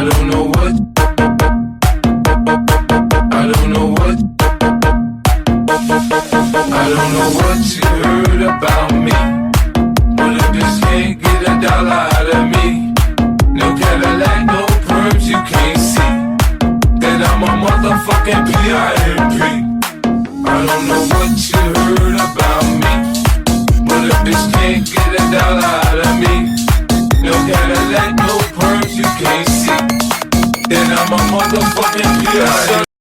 don't know what. I don't know what. I don't know what you heard about me, but if this can't get $1 out of me, no Cadillac, no perms, you can't see that I'm a motherfucking P.I.M.P. I don't know what you heard about me, but if this can't get $1 out of me, no Cadillac, no perms, you can't see that I'm a motherfucking P.I.M.P.